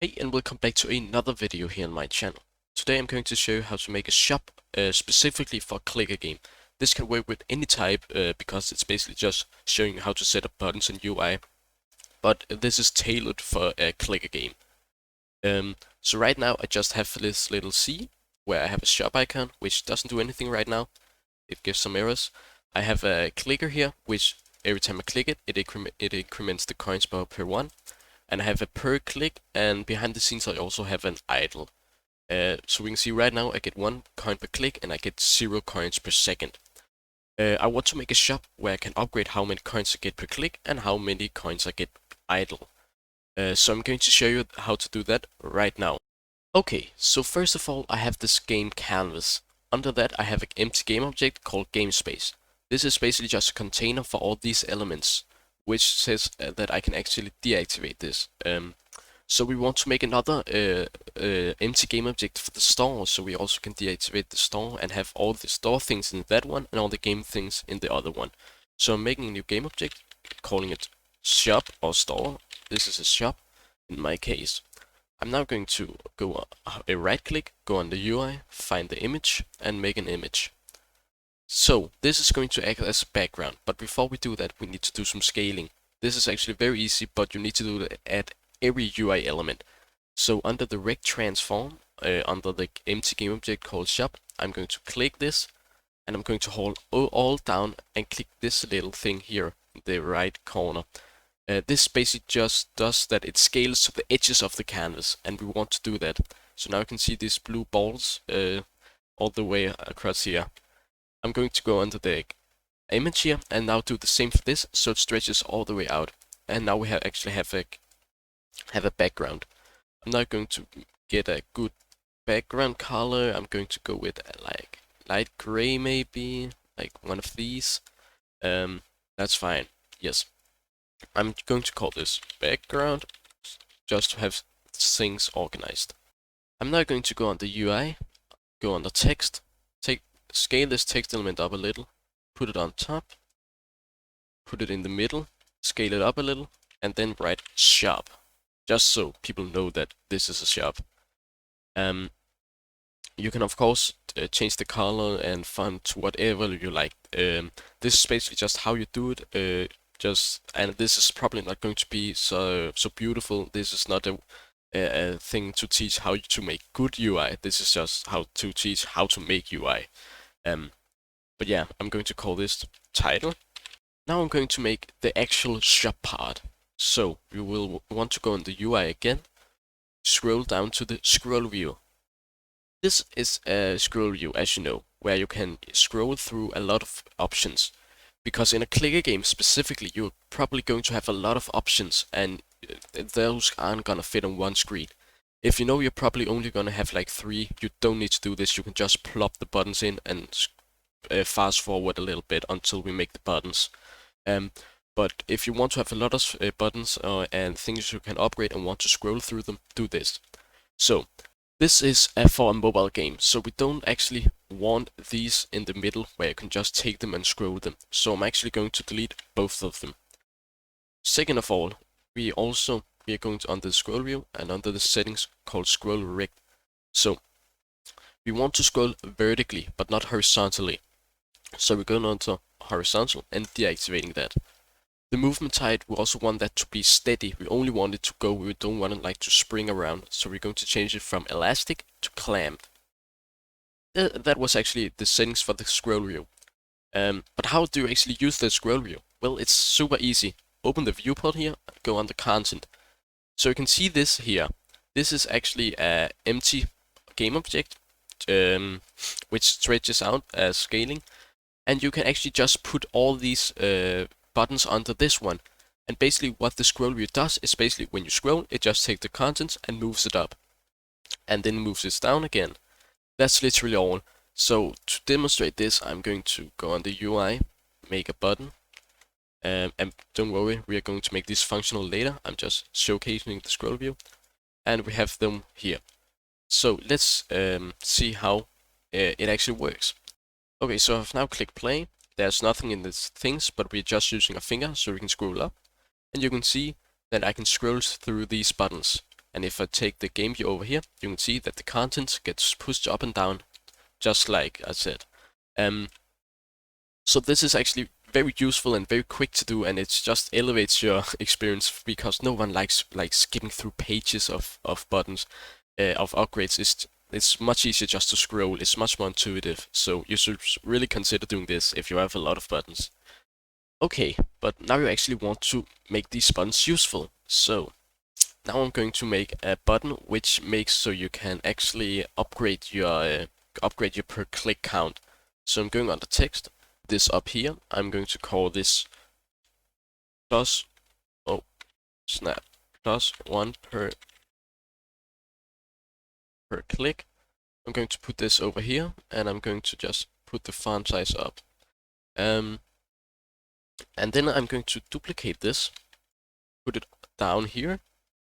Hey, and welcome back to another video here on my channel. Today I'm going to show you how to make a shop specifically for a clicker game. This can work with any type because it's basically just showing you how to set up buttons and UI, but this is tailored for a clicker game. So right now I just have this little C where I have a shop icon which doesn't do anything right now. It gives some errors. I have a clicker here which every time I click it, it increments the coins per one. And I have a per click, and behind the scenes I also have an idle. So we can see right now I get 1 coin per click and I get 0 coins per second. I want to make a shop where I can upgrade how many coins I get per click and how many coins I get idle. So I'm going to show you how to do that right now. Okay, so first of all I have this game canvas. Under that I have an empty game object called GameSpace. This is basically just a container for all these elements, which says that I can actually deactivate this. So we want to make another empty game object for the store, so we also can deactivate the store and have all the store things in that one and all the game things in the other one. So I'm making a new game object, calling it shop or store. This is a shop in my case. I'm now going to go a right click, go on the UI, find the image and make an image. So this is going to act as a background, but before we do that we need to do some scaling. This is actually very easy, but you need to do it at every UI element. So under the rect transform, under the empty game object called shop, I'm going to click this and I'm going to hold all down and click this little thing here in the right corner. This basically just does that it scales to the edges of the canvas, and we want to do that. So now you can see these blue balls all the way across here. I'm going to go under the image here and now do the same for this, so it stretches all the way out. And now we actually have a background. I'm now going to get a good background color. I'm going to go with like light gray maybe, like one of these. That's fine. Yes. I'm going to call this background just to have things organized. I'm now going to go on the UI, go on the text, scale this text element up a little, put it on top, put it in the middle, scale it up a little, and then write shop, just so people know that this is a shop. You can of course change the color and font to whatever you like. This is basically just how you do it. And this is probably not going to be so beautiful. This is not a thing to teach how to make good UI. This is just how to teach how to make UI. But yeah, I'm going to call this title. Now I'm going to make the actual shop part. So you will want to go on the UI again, scroll down to the scroll view. This is a scroll view, as you know, where you can scroll through a lot of options. Because in a clicker game specifically, you're probably going to have a lot of options, and those aren't gonna fit on one screen. If you know you're probably only gonna have like 3, you don't need to do this. You can just plop the buttons in and fast forward a little bit until we make the buttons. But if you want to have a lot of buttons and things you can upgrade and want to scroll through them, do this. So this is for a mobile game, so we don't actually want these in the middle where you can just take them and scroll them. So I'm actually going to delete both of them. Second of all, we are going to under the scroll view and under the settings called scroll rect. So we want to scroll vertically but not horizontally. So we're going on to horizontal and deactivating that. The movement height, we also want that to be steady. We only want it to go, we don't want it like to spring around. So we're going to change it from elastic to clamped. That was actually the settings for the scroll view. But how do you actually use the scroll view? Well, it's super easy. Open the viewport here, go under content. So you can see this here. This is actually an empty game object, which stretches out as scaling. And you can actually just put all these buttons under this one. And basically what the scroll view does is basically when you scroll, it just takes the contents and moves it up. And then moves it down again. That's literally all. So to demonstrate this, I'm going to go on the UI, make a button. And don't worry, we are going to make this functional later. I'm just showcasing the scroll view. And we have them here. So let's see how it actually works. Okay, so I've now clicked play. There's nothing in these things, but we're just using a finger so we can scroll up. And you can see that I can scroll through these buttons. And if I take the game view over here, you can see that the content gets pushed up and down, just like I said. So this is actually very useful and very quick to do, and it just elevates your experience because no one likes like skipping through pages of buttons, of upgrades. It's much easier just to scroll. It's much more intuitive. So you should really consider doing this if you have a lot of buttons. Okay, but now you actually want to make these buttons useful. So now I'm going to make a button which makes so you can actually upgrade your per click count. So I'm going under text, this up here. I'm going to call this plus, oh snap, +1 per click. I'm going to put this over here, and I'm going to just put the font size up. And then I'm going to duplicate this, put it down here,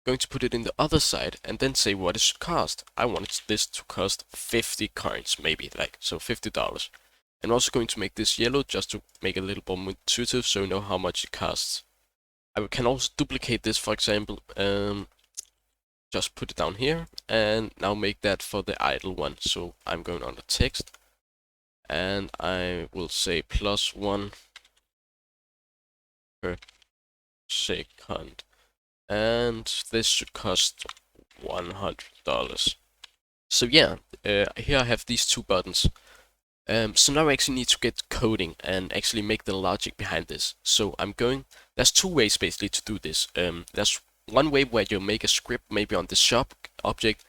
going to put it in the other side, and then say what it should cost. I want this to cost 50 coins, maybe, like, so $50. I'm also going to make this yellow just to make it a little more intuitive so you know how much it costs. I can also duplicate this, for example, just put it down here, and now make that for the idle one. So I'm going under text, and I will say +1 per second, and this should cost $100. So yeah, here I have these two buttons. So now I actually need to get coding and actually make the logic behind this. So there's two ways basically to do this. There's one way where you make a script maybe on the shop object,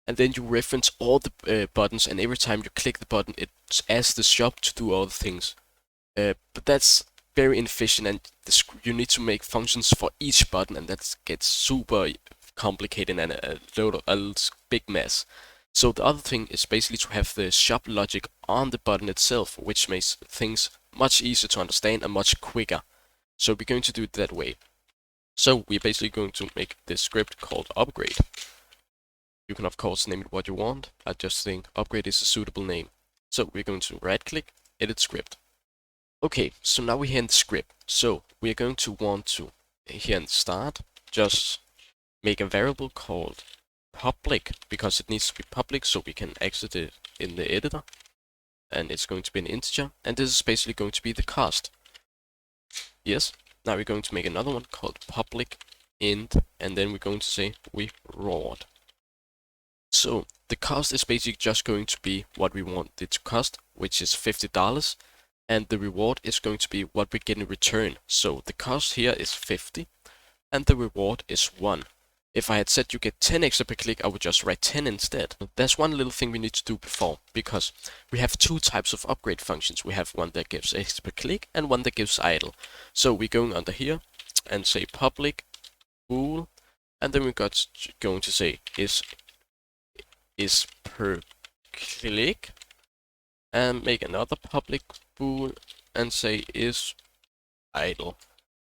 and then you reference all the buttons, and every time you click the button it asks the shop to do all the things. But that's very inefficient, and you need to make functions for each button, and that gets super complicated and a big mess. So the other thing is basically to have the shop logic on the button itself, which makes things much easier to understand and much quicker. So we're going to do it that way. So we're basically going to make this script called upgrade. You can of course name it what you want. I just think upgrade is a suitable name. So we're going to right click, edit script. Okay, so now we're here in the script. So we're going to want to, here in start, just make a variable called public, because it needs to be public so we can exit it in the editor. And it's going to be an integer, and this is basically going to be the cost. Yes, now we're going to make another one called public int, and then we're going to say reward. So the cost is basically just going to be what we want it to cost, which is $50, and the reward is going to be what we get in return. So the cost here is 50, and the reward is 1. If I had said you get 10 extra per click, I would just write 10 instead. There's one little thing we need to do before, because we have two types of upgrade functions. We have one that gives extra per click and one that gives idle. So we're going under here and say public bool, and then we're going to say is per click, and make another public bool and say is idle.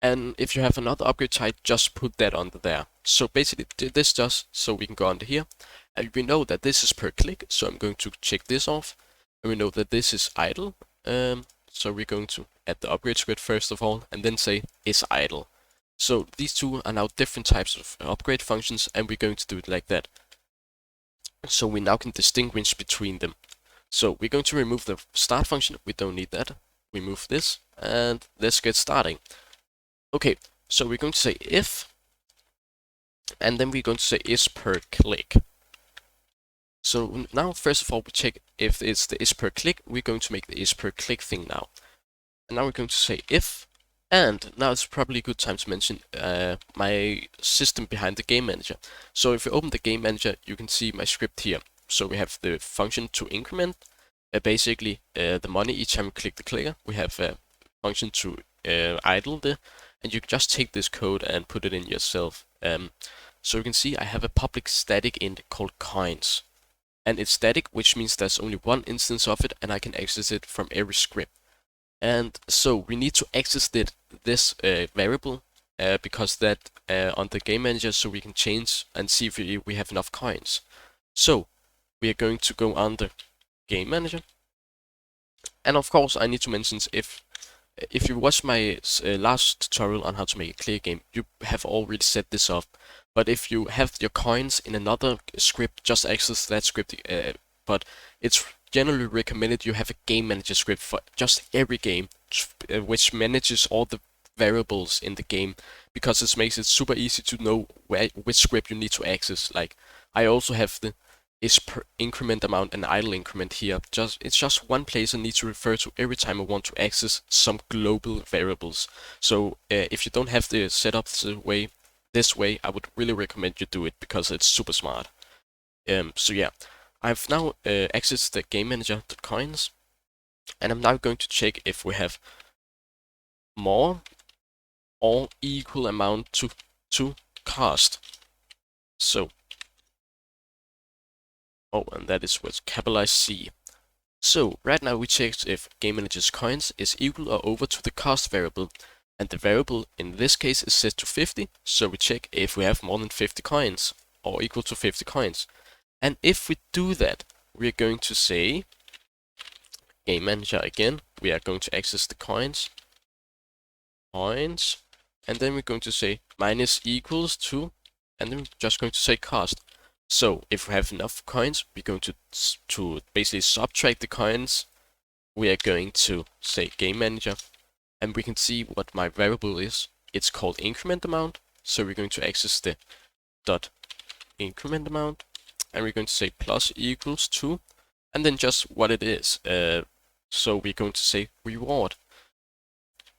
And if you have another upgrade type, just put that under there. So basically this does, so we can go under here, and we know that this is per click, so I'm going to check this off. And we know that this is idle, so we're going to add the upgrade script first of all, and then say is idle. So these two are now different types of upgrade functions, and we're going to do it like that. So we now can distinguish between them. So we're going to remove the start function, we don't need that. We move this, and let's get starting. Okay, so we're going to say if, and then we're going to say is per click. So now first of all we check if it's the is per click. We're going to make the is per click thing now. And now we're going to say if, and now it's probably a good time to mention my system behind the game manager. So if you open the game manager, you can see my script here. So we have the function to increment, basically the money each time we click the clicker. We have a function to idle the, and you just take this code and put it in yourself. So you can see I have a public static int called coins, and it's static, which means there's only one instance of it, and I can access it from every script. And so we need to access this variable because that on the game manager, so we can change and see if we have enough coins. So we are going to go under game manager, and of course I need to mention if you watch my last tutorial on how to make a clear game, you have already set this up. But if you have your coins in another script, just access that script. But it's generally recommended you have a game manager script for just every game, which manages all the variables in the game, because it makes it super easy to know which script you need to access. Like, I also have the is per increment amount and idle increment here. It's just one place I need to refer to every time I want to access some global variables. So if you don't have the setup this way, I would really recommend you do it because it's super smart. So yeah, I've now accessed the game manager coins, and I'm now going to check if we have more or equal amount to cost. So, oh, and that is what's capitalized C. So right now we check if game manager's coins is equal or over to the cost variable, and the variable in this case is set to 50. So we check if we have more than 50 coins or equal to 50 coins. And if we do that, we're going to say game manager again. We are going to access the coins, and then we're going to say minus equals to, and then we're just going to say cost. So if we have enough coins, we're going to basically subtract the coins. We are going to say game manager, and we can see what my variable is. It's called increment amount. So we're going to access the dot increment amount, and we're going to say plus equals to, and then just what it is. So we're going to say reward,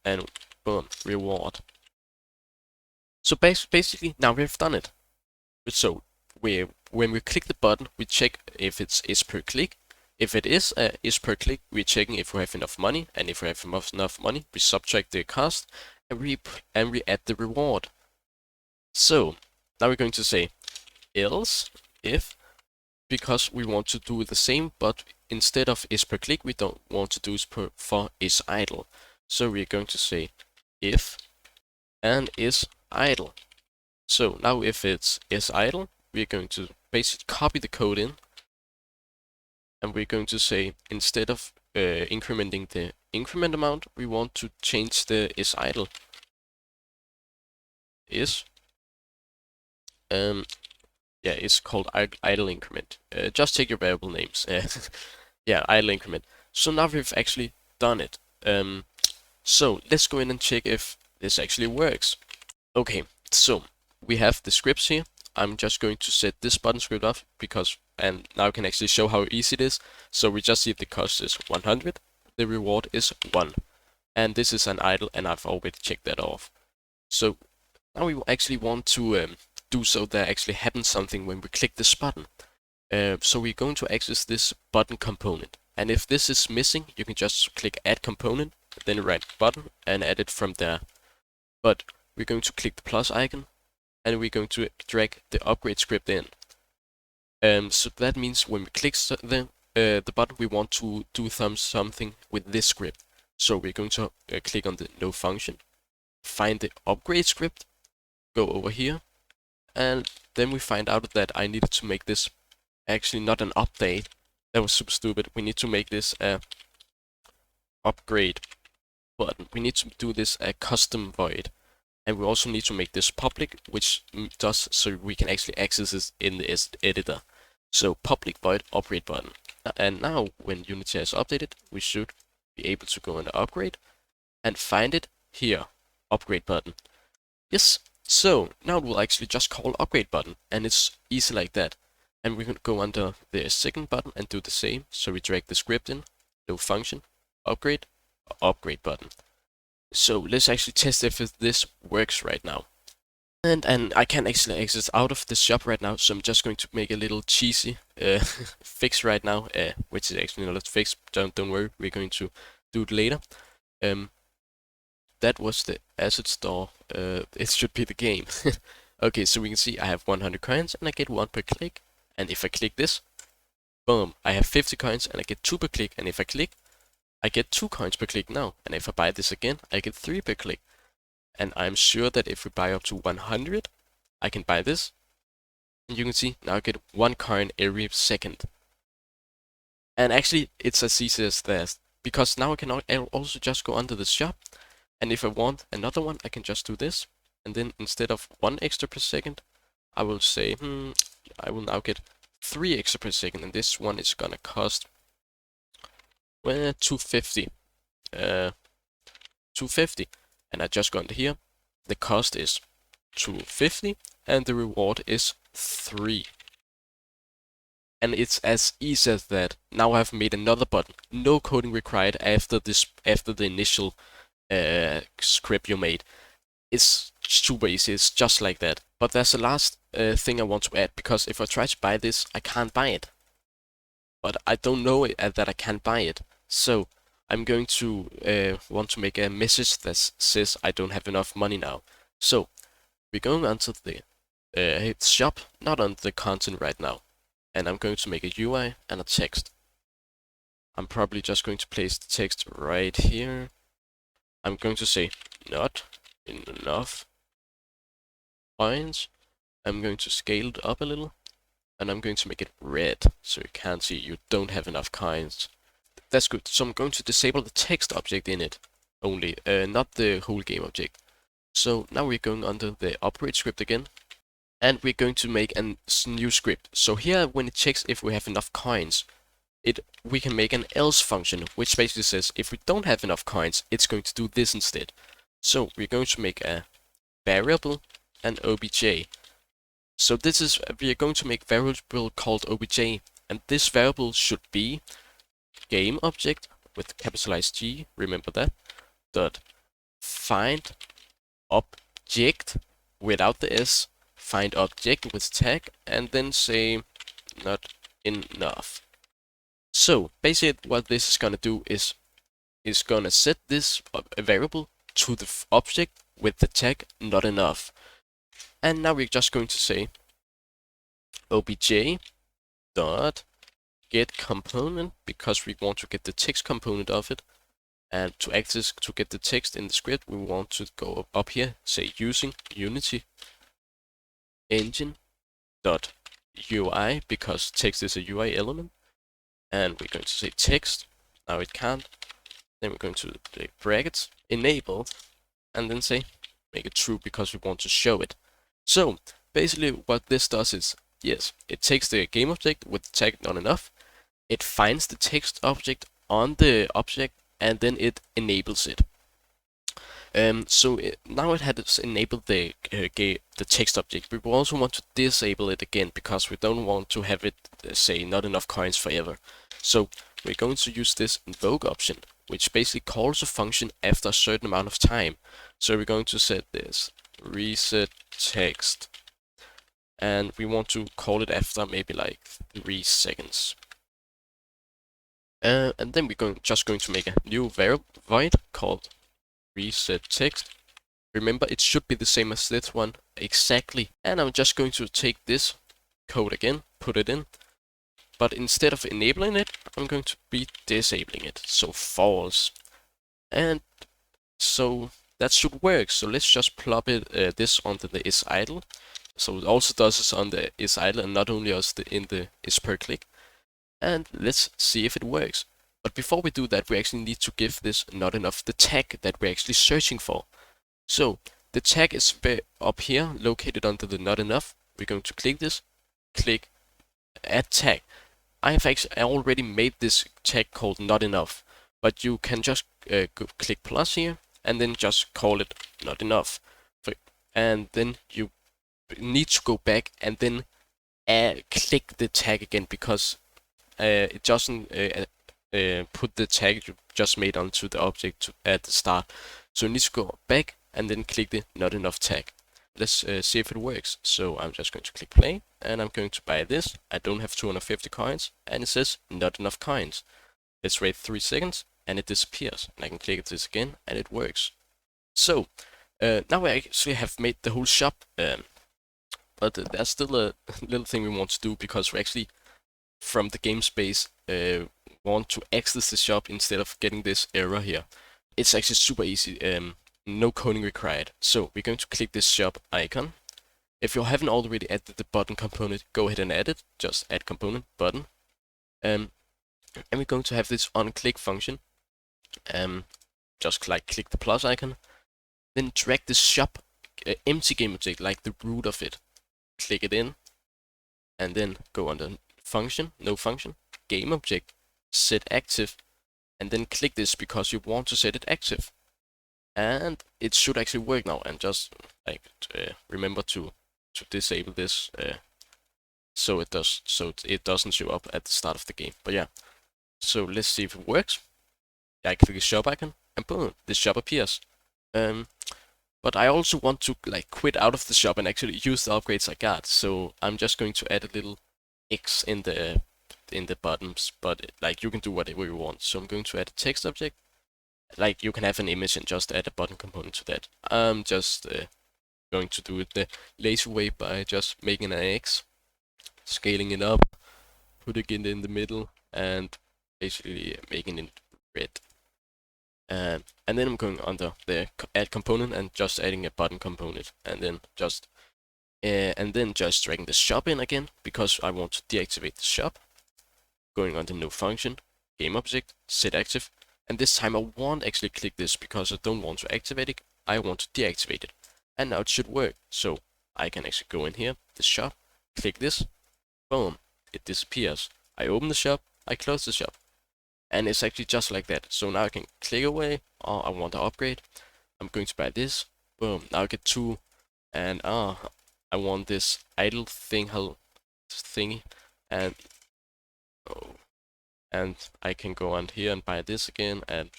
and boom, reward. So basically now we've done it. So when we click the button, we check if it's is per click. If it is per click, we're checking if we have enough money, and if we have enough money, we subtract the cost, and we add the reward. So now we're going to say else if, because we want to do the same, but instead of is per click, we don't want to do for is idle. So we're going to say if and is idle. So now if it's is idle, we're going to basically copy the code in, and we're going to say instead of incrementing the increment amount, we want to change the is idle. Yeah, it's called idle increment. Just take your variable names. Yeah, idle increment. So now we've actually done it. So let's go in and check if this actually works. Okay, so we have the scripts here. I'm just going to set this button script off and now I can actually show how easy it is. So we just see if the cost is 100, the reward is 1. And this is an idle, and I've already checked that off. So now we actually want to do so there actually happens something when we click this button. So we're going to access this button component. And if this is missing, you can just click add component, then write button and add it from there. But we're going to click the plus icon, and we're going to drag the upgrade script in. So that means when we click the button, we want to do something with this script. So we're going to click on the no function, find the upgrade script, go over here, and then we find out that I needed to make this actually not an update. That was super stupid. We need to make this a upgrade button. We need to do this a custom void. And we also need to make this public, which does so we can actually access this in the editor. So public void upgrade button. And now when Unity has updated, we should be able to go into upgrade and find it here, upgrade button. Yes, so now we'll actually just call upgrade button, and it's easy like that. And we can go under the second button and do the same. So we drag the script in, no function, upgrade button. So let's actually test if this works right now. And I can't actually exit out of the shop right now, so I'm just going to make a little cheesy fix right now, which is actually not a fix. Don't worry, we're going to do it later. That was the asset store. It should be the game. Okay, so we can see I have 100 coins and I get 1 per click. And if I click this, boom, I have 50 coins and I get 2 per click. And if I click, I get 2 coins per click now. And if I buy this again, I get 3 per click. And I'm sure that if we buy up to 100, I can buy this. And you can see now I get 1 coin every second. And actually, it's as easy as that. Because now I can also just go under the shop. And if I want another one, I can just do this. And then instead of 1 extra per second, I will say, I will now get 3 extra per second, and this one is gonna cost 250. 250. And I just got here. The cost is 250, and the reward is 3. And it's as easy as that. Now I've made another button. No coding required after the initial script you made. It's super easy. It's just like that. But there's a last thing I want to add, because if I try to buy this, I can't buy it. But I don't know that I can't buy it. So I'm going to want to make a message that says I don't have enough money now. So we're going onto the shop, not on the content right now. And I'm going to make a UI and a text. I'm probably just going to place the text right here. I'm going to say not enough coins. I'm going to scale it up a little, and I'm going to make it red so you can't see you don't have enough coins. That's good. So I'm going to disable the text object in it only, not the whole game object. So now we're going under the operate script again, and we're going to make a new script. So here, when it checks if we have enough coins, we can make an else function, which basically says if we don't have enough coins, it's going to do this instead. So we're going to make a variable and obj. So we are going to make variable called obj, and this variable should be game object with capitalized G, remember that, dot find object without the S, find object with tag, and then say not enough. So basically what this is gonna do is gonna set this variable to the object with the tag not enough. And now we're just going to say obj dot get component, because we want to get the text component of it. And to access to get the text in the script, we want to go up here, say using Unity engine dot UI, because text is a UI element. And we're going to say text. Now it can't. Then we're going to the brackets enable, and then say make it true because we want to show it. So basically what this does is, yes, it takes the game object with the tag not enough, it finds the text object on the object, and then it enables it. Now it has enabled the text object. We will also want to disable it again, because we don't want to have it say not enough coins forever. So we're going to use this invoke option, which basically calls a function after a certain amount of time. So we're going to set this reset text, and we want to call it after maybe like 3 seconds. And then we're just going to make a new variable void called reset text. Remember, it should be the same as this one exactly. And I'm just going to take this code again, put it in, but instead of enabling it, I'm going to be disabling it, so false. And so that should work. So let's just plop it this onto the isIdle. So it also does this on the isIdle, and not only in the isPerClick. And let's see if it works. But before we do that, we actually need to give this not enough the tag that we're actually searching for. So the tag is up here, located under the not enough. We're going to click this, click add tag. I already made this tag called not enough, but you can just click plus here and then just call it not enough. And then you need to go back and then click the tag again, because it doesn't put the tag you just made onto the object at the start. So you need to go back and then click the not enough tag. Let's see if it works. So I'm just going to click play, and I'm going to buy this. I don't have 250 coins, and it says not enough coins. Let's wait 3 seconds, and it disappears. And I can click this again, and it works. So now we actually have made the whole shop, but there's still a little thing we want to do, because we actually, from the game space, want to access the shop instead of getting this error here. It's actually super easy, no coding required. So we're going to click this shop icon. If you haven't already added the button component, go ahead and add it. Just add component button. And we're going to have this onClick function. Just click the plus icon. Then drag this shop empty game object, like the root of it. click it in, and then go under function, no function, game object, set active, and then click this because you want to set it active. And it should actually work now. And just like remember to disable this so it doesn't show up at the start of the game. But yeah, so let's see if it works. I click the shop icon, and boom, the shop appears. But I also want to like quit out of the shop and actually use the upgrades I got. So I'm just going to add a little X in the buttons, but like you can do whatever you want. So I'm going to add a text object. Like you can have an image and just add a button component to that. I'm just going to do it the lazy way by just making an X, scaling it up, putting it in the middle, and basically making it red. And then I'm going under the add component and just adding a button component, and then just dragging the shop in again because I want to deactivate the shop. Going under no function, game object, set active, and this time I won't actually click this because I don't want to activate it. I want to deactivate it, and now it should work. So I can actually go in here, the shop, click this, boom, it disappears. I open the shop, I close the shop. And it's actually just like that. So now I can click away. Oh, I want to upgrade. I'm going to buy this. Boom. Now I get 2. And I want this idle thingy. And I can go on here and buy this again. And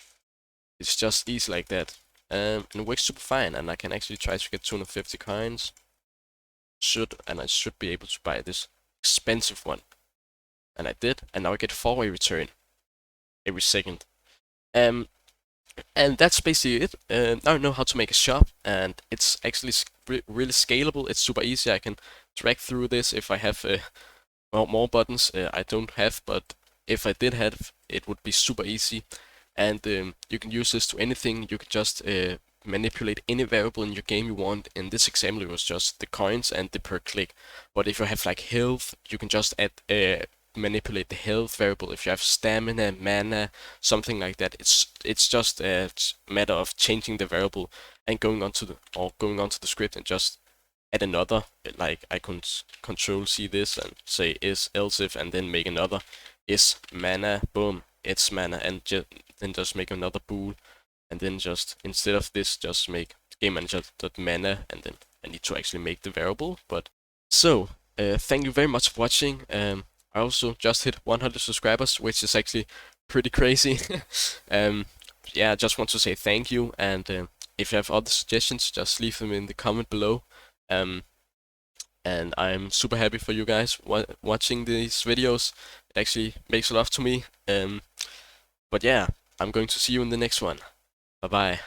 it's just easy like that. And it works super fine. And I can actually try to get 250 coins. And I should be able to buy this expensive one. And I did. And now I get 4-way return every second. And that's basically it. Now I know how to make a shop, and it's actually really scalable. It's super easy. I can drag through this if I have more buttons. I don't have, but if I did have, it would be super easy. And you can use this to anything. You can just manipulate any variable in your game you want. In this example, it was just the coins and the per click. But if you have like health, you can just add manipulate the health variable. If you have stamina, mana, something like that, it's just a matter of changing the variable and going onto the script and just add another. Like I can control C this and say is else if, and then make another is mana, boom, it's mana, and then just make another bool, and then just instead of this just make game manager.mana, and then I need to actually make the variable. But so thank you very much for watching. I also just hit 100 subscribers, which is actually pretty crazy. Yeah, I just want to say thank you, and if you have other suggestions, just leave them in the comment below. And I'm super happy for you guys watching these videos. It actually makes a lot to me. But yeah, I'm going to see you in the next one. Bye bye.